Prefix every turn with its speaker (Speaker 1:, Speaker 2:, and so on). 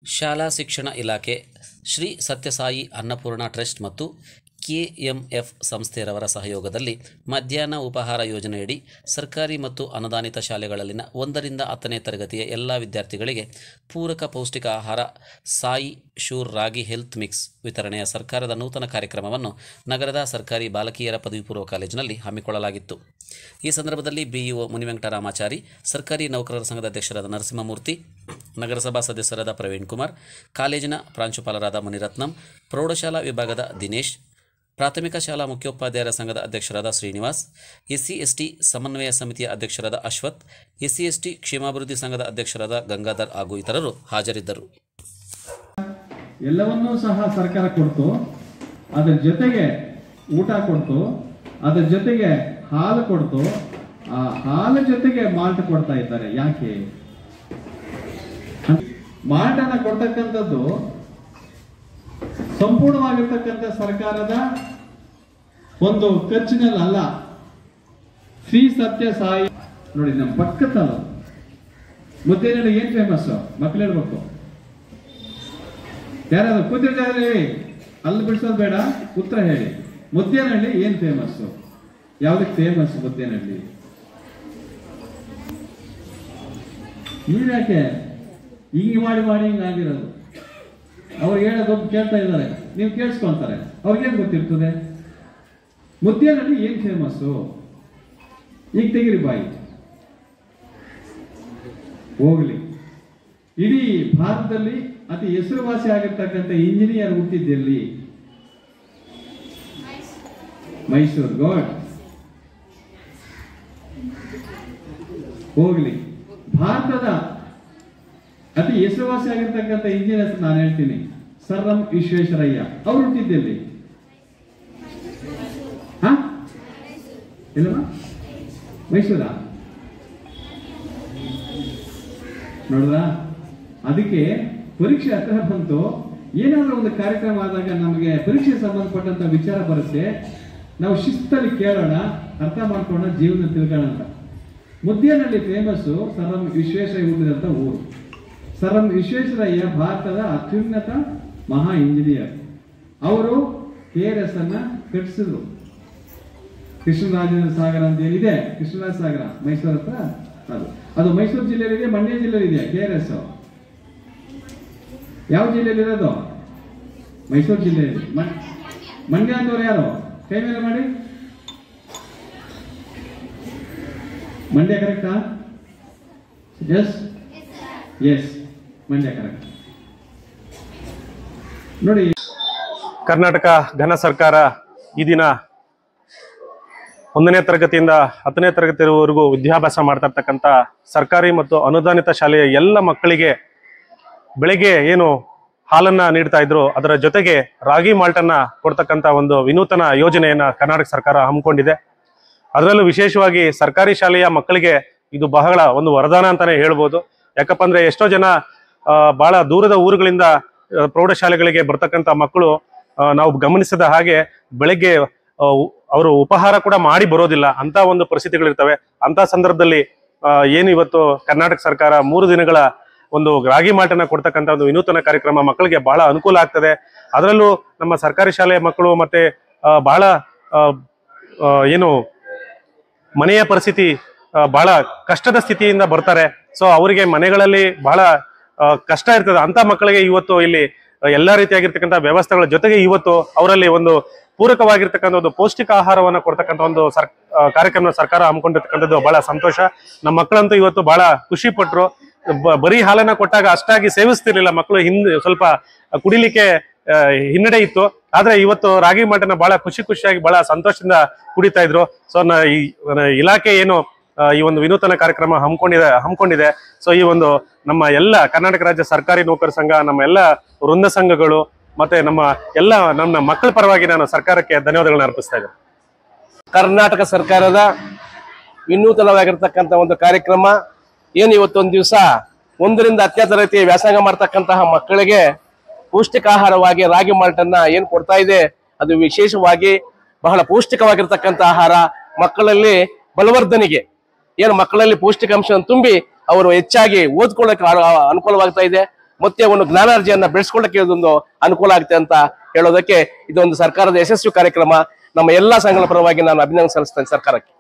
Speaker 1: ಶಾಲಾ ಶಿಕ್ಷಣ ಇಲಾಖೆ, ಶ್ರೀ ಸತ್ಯಸಾಯಿ ಅನ್ನಪೂರ್ಣ ಟ್ರಸ್ಟ್ ಮತ್ತು ಕೆಎಂಎಫ್ ಸಂಸ್ಥೆಯವರ ಸಹಯೋಗದಲ್ಲಿ ಮಧ್ಯಾಹ್ನ ಉಪಹಾರ ಯೋಜನೆಯಡಿ ಸರ್ಕಾರಿ ಮತ್ತು ಅನುದಾನಿತ ಶಾಲೆಗಳಲ್ಲಿನ 1ರಿಂದ 10ನೇ ತರಗತಿಯ ಎಲ್ಲ ವಿದ್ಯಾರ್ಥಿಗಳಿಗೆ ಪೂರಕ ಪೌಷ್ಟಿಕ ಆಹಾರ ಸಾಯಿ ಶೂರ್ ರಾಗಿ ಹೆಲ್ತ್ ಮಿಕ್ಸ್ ವಿತರಣೆಯ ಸರ್ಕಾರದ ನೂತನ ಕಾರ್ಯಕ್ರಮವನ್ನು ನಗರದ ಸರ್ಕಾರಿ ಬಾಲಕಿಯರ ಪದವಿ ಪೂರ್ವ ಕಾಲೇಜಿನಲ್ಲಿ ಹಮ್ಮಿಕೊಳ್ಳಲಾಗಿತ್ತು. ಈ ಸಂದರ್ಭದಲ್ಲಿ ಬಿಇಒ ಮುನಿವೆಂಕಟರಾಮಾಚಾರಿ, ಸರ್ಕಾರಿ ನೌಕರರ ಸಂಘದ ಅಧ್ಯಕ್ಷರಾದ ನರಸಿಂಹಮೂರ್ತಿ, ನಗರಸಭಾ ಸದಸ್ಯರಾದ ಪ್ರವೀಣ್ ಕುಮಾರ್, ಕಾಲೇಜಿನ ಪ್ರಾಂಶುಪಾಲರಾದ ಮುನಿರತ್ನಂ, ಪ್ರೌಢಶಾಲಾ ವಿಭಾಗದ ದಿನೇಶ್, ಪ್ರಾಥಮಿಕ ಶಾಲಾ ಮುಖ್ಯೋಪಾಧ್ಯಾಯರ ಸಂಘದ ಅಧ್ಯಕ್ಷರಾದ ಶ್ರೀನಿವಾಸ್, SC/ST ಸಮನ್ವಯ ಸಮಿತಿಯ ಅಧ್ಯಕ್ಷರಾದ ಅಶ್ವಥ್, SC/ST ಕ್ಷೇಮಾಭಿವೃದ್ಧಿ ಸಂಘದ ಅಧ್ಯಕ್ಷರಾದ ಗಂಗಾಧರ್ ಹಾಗೂ ಇತರರು ಹಾಜರಿದ್ದರು.
Speaker 2: ಎಲ್ಲವನ್ನೂ ಸಹ ಸರ್ಕಾರ ಕೊಡ್ತು, ಅದರ ಜೊತೆಗೆ ಊಟ ಕೊಡ್ತು, ಅದರ ಜೊತೆಗೆ ಹಾಲು ಕೊಡ್ತು, ಆ ಹಾಲು ಜೊತೆಗೆ ಮಾಲ್ಟ್ ಕೊಡ್ತಾ ಇದ್ದಾರೆ. ಯಾಕೆ ಮಾಲ್ಟ್ ಅನ್ನ ಕೊಡ್ತಕ್ಕಂಥದ್ದು ಸಂಪೂರ್ಣವಾಗಿರ್ತಕ್ಕಂಥ ಸರ್ಕಾರದ ಒಂದು ಖರ್ಚಿನಲ್ಲಿ ಅಲ್ಲ. ಶ್ರೀ ಸತ್ಯ ಸಾಯಿ ನೋಡಿ, ನಮ್ಮ ಪಕ್ಕದಲ್ಲ ಮುದ್ದೇನಹಳ್ಳಿ ಏನ್ ಫೇಮಸ್ ಮಕ್ಕಳು ಹೇಳ್ಬೇಕು. ಯಾರಾದ್ರು ಕೂತಿರ್ತಾರೆ ಹೇಳಿ, ಅಲ್ಲಿ ಬಿಡಿಸೋದು ಬೇಡ, ಉತ್ತರ ಹೇಳಿ. ಮುದ್ದೇನಹಳ್ಳಿ ಏನ್ ಫೇಮಸ್? ಯಾವ್ದಕ್ಕೆ ಫೇಮಸ್ ಮುದ್ದೇನಹಳ್ಳಿ? ನೀವ್ಯಾಕೆ ಹಿಂಗೆ ಮಾಡಿ ಮಾಡಿ ಹಿಂಗಾಗಿರೋದು? ಅವ್ರು ಹೇಳೋದು ಕೇಳ್ತಾ ಇದ್ದಾರೆ, ನೀವು ಕೇಳಿಸ್ಕೊಂತಾರೆ, ಅವ್ರಿಗೇನು ಗೊತ್ತಿರ್ತದೆ? ಮುದ್ದೇನಹಳ್ಳಿ ಏನ್ ಫೇಮಸ್ಸು? ಈಗ ತೆಗಿರಿ ಬಾಯಿ. ಹೋಗ್ಲಿ, ಇಡೀ ಭಾರತದಲ್ಲಿ ಅತಿ ಹೆಸರುವಾಸಿ ಆಗಿರ್ತಕ್ಕಂಥ ಇಂಜಿನಿಯರ್ ಹುಟ್ಟಿದ್ದೆಲ್ಲಿ? ಮೈಸೂರು. ಗೋಡ್. ಹೋಗ್ಲಿ, ಭಾರತದ ಅತಿ ಹೆಸರುವಾಸಿ ಆಗಿರ್ತಕ್ಕಂಥ ಇಂಜಿನಿಯರ್ಸ್ ನಾನು ಹೇಳ್ತೀನಿ, ಸರ್ ಎಂ ವಿಶ್ವೇಶ್ವರಯ್ಯ. ಅವ್ರು ಹುಟ್ಟಿದ್ದೆಲ್ಲಿ? ಇಲ್ಲಮ್ಮ, ಮೈಸೂರ. ನೋಡ್ರ, ಅದಕ್ಕೆ ಪರೀಕ್ಷೆ ಹತ್ರ ಬಂತು. ಏನಾದ್ರೂ ಒಂದು ಕಾರ್ಯಕ್ರಮ ಆದಾಗ ನಮಗೆ ಪರೀಕ್ಷೆ ಸಂಬಂಧಪಟ್ಟಂತ ವಿಚಾರ ಬರುತ್ತೆ, ನಾವು ಶಿಸ್ತಲ್ಲಿ ಕೇಳೋಣ, ಅರ್ಥ ಮಾಡ್ಕೊಳ್ಳೋಣ, ಜೀವನ ತಿಳ್ಕೊಳ್ಳೋಣ ಅಂತ. Muddenahalli famous sir M Visvesvaraya ಹುಟ್ಟಿದಂತ ಊರು. ಸರ್ ಎಂ ವಿಶ್ವೇಶ್ವರಯ್ಯ ಭಾರತದ ಅತ್ಯುನ್ನತ ಮಹಾ ಇಂಜಿನಿಯರ್. ಅವರು KRS ಅನ್ನ ಕಟ್ಟಿಸಿದ್ರು. ಕೃಷ್ಣರಾಜೇಂದ್ರ ಸಾಗರ ಅಂತ ಏನಿದೆ, ಕೃಷ್ಣರಾಜ ಸಾಗರ ಮೈಸೂರು ಹತ್ರ, ಅದು ಮೈಸೂರು ಜಿಲ್ಲೆಯಲ್ಲಿದೆ, ಮಂಡ್ಯ ಜಿಲ್ಲೆಯಲ್ಲಿದೆ. KRS ಯಾವ ಜಿಲ್ಲೆಯಲ್ಲಿ ಇರೋದು? ಮೈಸೂರು ಜಿಲ್ಲೆಯಲ್ಲಿ. ಮಂಡ್ಯ ಅಂತವ್ರು ಯಾರು? ಕೈ ಮೇಲೆ ಮಾಡಿ. ಮಂಡ್ಯ ಕರೆಕ್ಟಾ? Yes yes, Mandya correct. ನೋಡಿ,
Speaker 3: ಕರ್ನಾಟಕ ಘನ ಸರ್ಕಾರ ಈ ದಿನ 1ನೇ ತರಗತಿಯಿಂದ 10ನೇ ತರಗತಿವರೆಗೂ ವಿದ್ಯಾಭ್ಯಾಸ ಮಾಡ್ತಾ ಇರ್ತಕ್ಕಂಥ ಸರ್ಕಾರಿ ಮತ್ತು ಅನುದಾನಿತ ಶಾಲೆಯ ಎಲ್ಲ ಮಕ್ಕಳಿಗೆ ಬೆಳಗ್ಗೆ ಏನು ಹಾಲನ್ನ ನೀಡ್ತಾ ಇದ್ರು, ಅದರ ಜೊತೆಗೆ ರಾಗಿ ಮಾಲ್ಟನ್ನ ಕೊಡ್ತಕ್ಕಂಥ ಒಂದು ವಿನೂತನ ಯೋಜನೆಯನ್ನ ಕರ್ನಾಟಕ ಸರ್ಕಾರ ಹಮ್ಮಿಕೊಂಡಿದೆ. ಅದರಲ್ಲೂ ವಿಶೇಷವಾಗಿ ಸರ್ಕಾರಿ ಶಾಲೆಯ ಮಕ್ಕಳಿಗೆ ಇದು ಬಹಳ ಒಂದು ವರದಾನ ಅಂತಾನೆ ಹೇಳ್ಬೋದು. ಯಾಕಪ್ಪ ಅಂದ್ರೆ ಎಷ್ಟೋ ಜನ ಬಹಳ ದೂರದ ಊರುಗಳಿಂದ ಪ್ರೌಢಶಾಲೆಗಳಿಗೆ ಬರ್ತಕ್ಕಂಥ ಮಕ್ಕಳು ನಾವು ಗಮನಿಸಿದ ಹಾಗೆ ಬೆಳಗ್ಗೆ ಅವರು ಉಪಹಾರ ಕೂಡ ಮಾಡಿ ಬರೋದಿಲ್ಲ, ಅಂತ ಒಂದು ಪರಿಸ್ಥಿತಿಗಳಿರ್ತವೆ. ಅಂತ ಸಂದರ್ಭದಲ್ಲಿ ಏನು ಇವತ್ತು ಕರ್ನಾಟಕ ಸರ್ಕಾರ 3 ದಿನಗಳ ಒಂದು ರಾಗಿ ಮಾಲ್ಟನ್ನ ಕೊಡ್ತಕ್ಕಂಥ ಒಂದು ವಿನೂತನ ಕಾರ್ಯಕ್ರಮ ಮಕ್ಕಳಿಗೆ ಬಹಳ ಅನುಕೂಲ ಆಗ್ತದೆ. ಅದರಲ್ಲೂ ನಮ್ಮ ಸರ್ಕಾರಿ ಶಾಲೆಯ ಮಕ್ಕಳು ಮತ್ತೆ ಬಹಳ ಏನು ಮನೆಯ ಪರಿಸ್ಥಿತಿ ಬಹಳ ಕಷ್ಟದ ಸ್ಥಿತಿಯಿಂದ ಬರ್ತಾರೆ. ಸೊ ಅವರಿಗೆ ಮನೆಗಳಲ್ಲಿ ಬಹಳ ಕಷ್ಟ ಇರ್ತದೆ. ಅಂತ ಮಕ್ಕಳಿಗೆ ಇವತ್ತು ಇಲ್ಲಿ ಎಲ್ಲಾ ರೀತಿಯಾಗಿರ್ತಕ್ಕಂಥ ವ್ಯವಸ್ಥೆಗಳ ಜೊತೆಗೆ ಇವತ್ತು ಅವರಲ್ಲಿ ಒಂದು ಪೂರಕವಾಗಿರ್ತಕ್ಕಂಥ ಒಂದು ಪೌಷ್ಟಿಕ ಆಹಾರವನ್ನ ಕೊಡ್ತಕ್ಕಂಥ ಒಂದು ಕಾರ್ಯಕ್ರಮ ಸರ್ಕಾರ ಹಮ್ಮಿಕೊಂಡಿರ್ತಕ್ಕಂಥದ್ದು ಬಹಳ ಸಂತೋಷ. ನಮ್ಮ ಮಕ್ಕಳಂತೂ ಇವತ್ತು ಬಹಳ ಖುಷಿ ಪಟ್ರು. ಬರೀ ಹಾಲನ್ನ ಕೊಟ್ಟಾಗ ಅಷ್ಟಾಗಿ ಸೇವಿಸ್ತಿರ್ಲಿಲ್ಲ ಮಕ್ಕಳು, ಸ್ವಲ್ಪ ಕುಡಿಲಿಕ್ಕೆ ಹಿನ್ನಡೆ ಇತ್ತು. ಆದ್ರೆ ಇವತ್ತು ರಾಗಿ ಮಾಲ್ಟನ್ನ ಬಹಳ ಖುಷಿಯಾಗಿ ಬಹಳ ಸಂತೋಷದಿಂದ ಕುಡಿತಾ ಇದ್ರು. ಸೊ ಈ ಇಲಾಖೆ ಏನು ಈ ಒಂದು ವಿನೂತನ ಕಾರ್ಯಕ್ರಮ ಹಮ್ಮಿಕೊಂಡಿದೆ. ಸೊ ಈ ಒಂದು ನಮ್ಮ ಎಲ್ಲ ಕರ್ನಾಟಕ ರಾಜ್ಯ ಸರ್ಕಾರಿ ನೌಕರ ಸಂಘ, ನಮ್ಮ ಎಲ್ಲ ವೃಂದ ಸಂಘಗಳು ಮತ್ತೆ ನಮ್ಮ ಮಕ್ಕಳ ಪರವಾಗಿ ನಾನು ಸರ್ಕಾರಕ್ಕೆ ಧನ್ಯವಾದಗಳನ್ನ ಅರ್ಪಿಸ್ತಾ ಇದ್ದೇನೆ.
Speaker 4: ಕರ್ನಾಟಕ ಸರ್ಕಾರದ ವಿನೂತನವಾಗಿರ್ತಕ್ಕಂಥ ಒಂದು ಕಾರ್ಯಕ್ರಮ ಏನು ಇವತ್ತೊಂದು ದಿವಸ 1ರಿಂದ 10ನೇ ತರಗತಿ ವ್ಯಾಸಂಗ ಮಾಡ್ತಕ್ಕಂತಹ ಮಕ್ಕಳಿಗೆ ಪೌಷ್ಟಿಕಾಹಾರವಾಗಿ ರಾಗಿ ಮಾಲ್ಟನ್ನ ಏನ್ ಕೊಡ್ತಾ ಇದೆ, ಅದು ವಿಶೇಷವಾಗಿ ಬಹಳ ಪೌಷ್ಟಿಕವಾಗಿರ್ತಕ್ಕಂಥ ಆಹಾರ. ಮಕ್ಕಳಲ್ಲಿ ಬಲವರ್ಧನೆಗೆ ಏನು ಮಕ್ಕಳಲ್ಲಿ ಪೌಷ್ಟಿಕಾಂಶ ತುಂಬಿ ಅವರು ಹೆಚ್ಚಾಗಿ ಓದ್ಕೊಳ್ಳಕ್ಕೆ ಅನುಕೂಲವಾಗ್ತಾ ಇದೆ. ಮತ್ತೆ ಒಂದು ಜ್ಞಾನಾರ್ಜಿಯನ್ನ ಬೆಳೆಸ್ಕೊಳ್ಳಕ್ಕೆ ಇದೊಂದು ಅನುಕೂಲ ಆಗುತ್ತೆ ಅಂತ ಹೇಳೋದಕ್ಕೆ ಇದೊಂದು ಸರ್ಕಾರದ ಯಶಸ್ವಿ ಕಾರ್ಯಕ್ರಮ. ನಮ್ಮ ಎಲ್ಲಾ ಸಂಘಗಳ ಪರವಾಗಿ ನಾನು ಅಭಿನಂದನೆ ಸಲ್ಲಿಸ್ತೇನೆ ಸರ್ಕಾರಕ್ಕೆ.